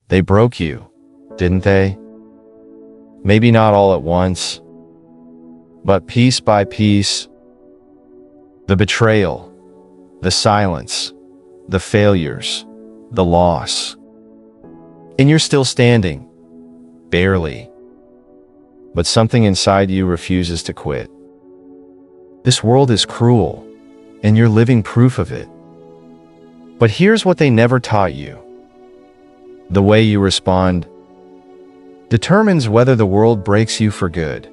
They broke you, didn't they? Maybe not all at once, but piece by piece. The betrayal, the silence, the failures, the loss. And you're still standing, barely. But something inside you refuses to quit. This world is cruel, and you're living proof of it. But here's what they never taught you. The way you respond determines whether the world breaks you for good,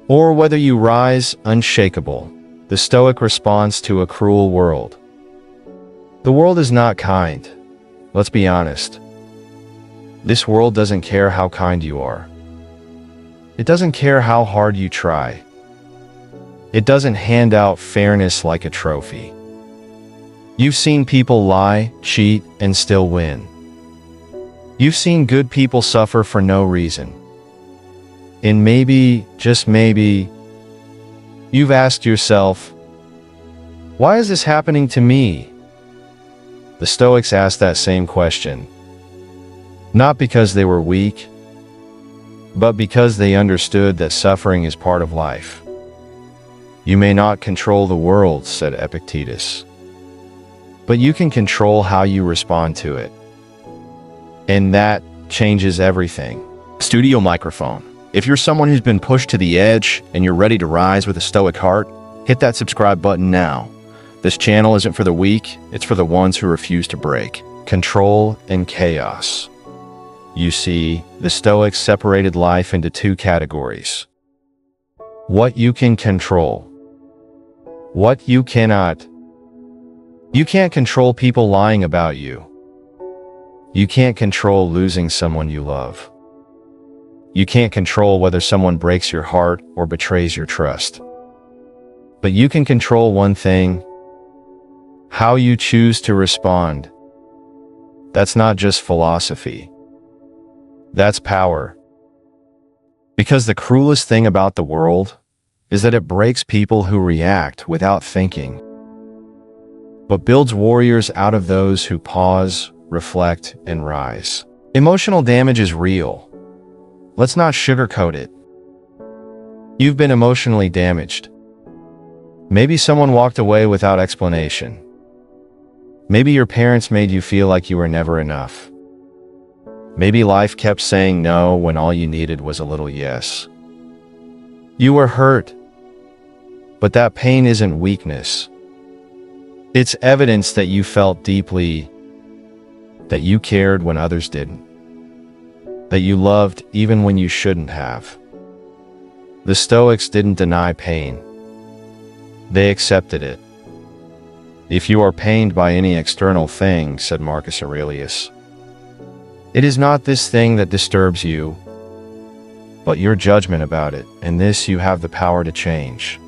or whether you rise unshakable, the Stoic response to a cruel world. The world is not kind. Let's be honest. This world doesn't care how kind you are. It doesn't care how hard you try. It doesn't hand out fairness like a trophy. You've seen people lie, cheat, and still win. You've seen good people suffer for no reason. And maybe, just maybe, you've asked yourself, why is this happening to me? The Stoics asked that same question, not because they were weak, but because they understood that suffering is part of life. You may not control the world, said Epictetus, but you can control how you respond to it. And that changes everything. Studio microphone. If you're someone who's been pushed to the edge and you're ready to rise with a Stoic heart, hit that subscribe button now. This channel isn't for the weak, it's for the ones who refuse to break. Control and chaos. You see, the Stoics separated life into two categories. What you can control. What you cannot. You can't control people lying about you. You can't control losing someone you love. You can't control whether someone breaks your heart or betrays your trust. But you can control one thing: how you choose to respond. That's not just philosophy. That's power. Because the cruelest thing about the world is that it breaks people who react without thinking, but builds warriors out of those who pause, reflect, and rise. Emotional damage is real. Let's not sugarcoat it. You've been emotionally damaged. Maybe someone walked away without explanation. Maybe your parents made you feel like you were never enough. Maybe life kept saying no when all you needed was a little yes. You were hurt, but that pain isn't weakness. It's evidence that you felt deeply, that you cared when others didn't, that you loved even when you shouldn't have. The Stoics didn't deny pain. They accepted it. If you are pained by any external thing, said Marcus Aurelius, it is not this thing that disturbs you, but your judgment about it, and this you have the power to change.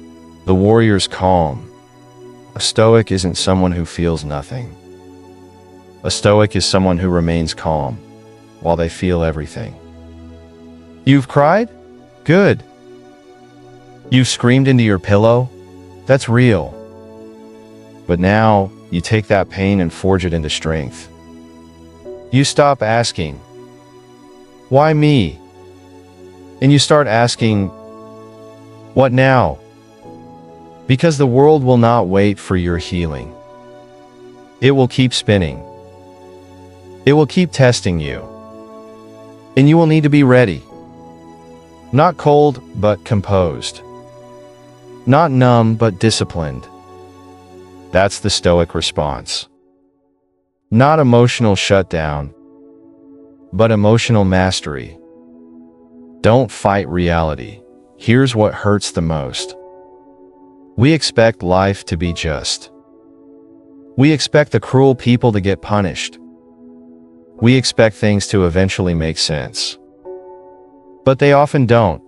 The warrior's calm. A Stoic isn't someone who feels nothing. A Stoic is someone who remains calm while they feel everything. You've cried? Good. You've screamed into your pillow? That's real. But now you take that pain and forge it into strength. You stop asking, why me? And you start asking, what now? Because the world will not wait for your healing. It will keep spinning. It will keep testing you. And you will need to be ready. Not cold, but composed. Not numb, but disciplined. That's the Stoic response. Not emotional shutdown, but emotional mastery. Don't fight reality. Here's what hurts the most. We expect life to be just. We expect the cruel people to get punished. We expect things to eventually make sense. But they often don't.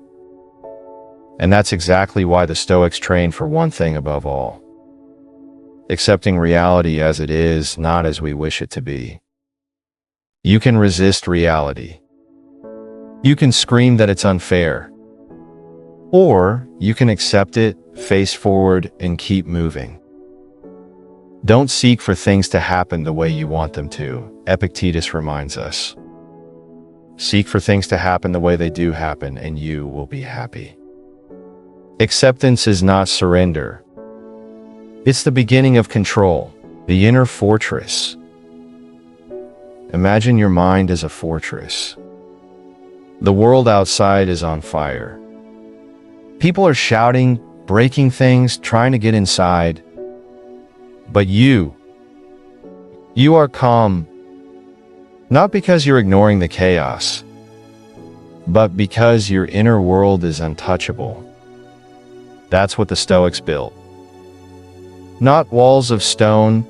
And that's exactly why the Stoics train for one thing above all: accepting reality as it is, not as we wish it to be. You can resist reality. You can scream that it's unfair. Or you can accept it, face forward, and keep moving. Don't seek for things to happen the way you want them to, Epictetus reminds us. Seek for things to happen the way they do happen, and you will be happy. Acceptance is not surrender. It's the beginning of control, the inner fortress. Imagine your mind as a fortress. The world outside is on fire. People are shouting, breaking things, trying to get inside. But you are calm, not because you're ignoring the chaos, but because your inner world is untouchable. That's what the Stoics built. Not walls of stone,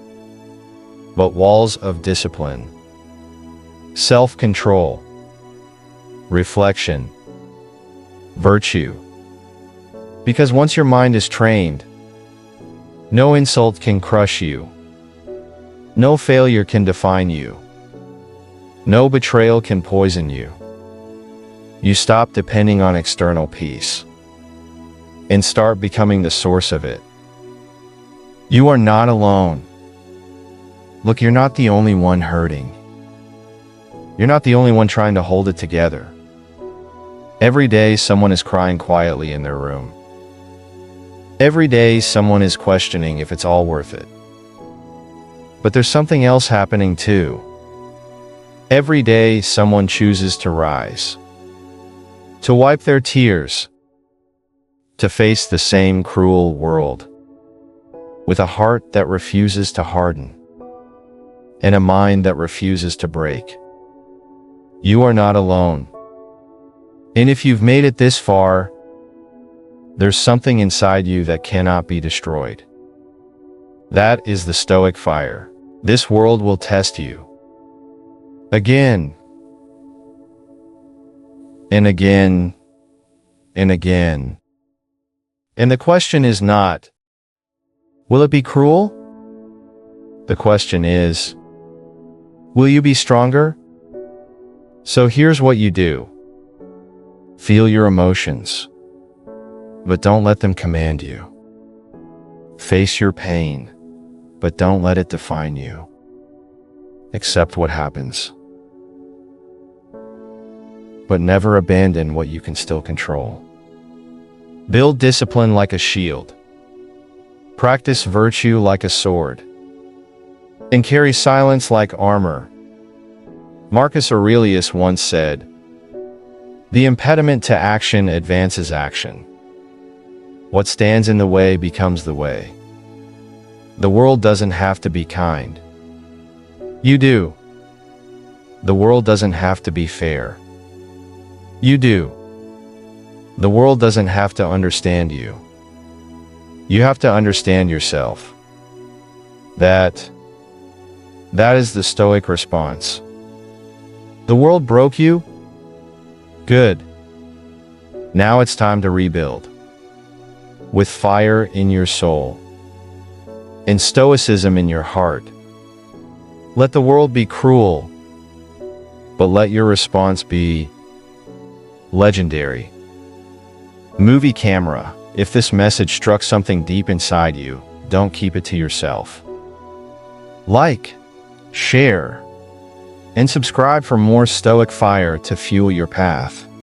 but walls of discipline, self-control, reflection, virtue. Because once your mind is trained, no insult can crush you. No failure can define you. No betrayal can poison you. You stop depending on external peace and start becoming the source of it. You are not alone. Look, you're not the only one hurting. You're not the only one trying to hold it together. Every day, someone is crying quietly in their room. Every day, someone is questioning if it's all worth it. But there's something else happening too. Every day, someone chooses to rise, to wipe their tears, to face the same cruel world, with a heart that refuses to harden, and a mind that refuses to break. You are not alone. And if you've made it this far, there's something inside you that cannot be destroyed. That is the Stoic fire. This world will test you. Again, and again, and again. And the question is not, will it be cruel? The question is, will you be stronger? So here's what you do. Feel your emotions, but don't let them command you. Face your pain, but don't let it define you. Accept what happens, but never abandon what you can still control. Build discipline like a shield. Practice virtue like a sword. And carry silence like armor. Marcus Aurelius once said, "The impediment to action advances action. What stands in the way becomes the way." The world doesn't have to be kind. You do. The world doesn't have to be fair. You do. The world doesn't have to understand you. You have to understand yourself. That is the Stoic response. The world broke you? Good. Now it's time to rebuild. With fire in your soul and Stoicism in your heart. Let the world be cruel, but let your response be legendary. Movie camera, if this message struck something deep inside you, don't keep it to yourself. Like, share, and subscribe for more Stoic fire to fuel your path.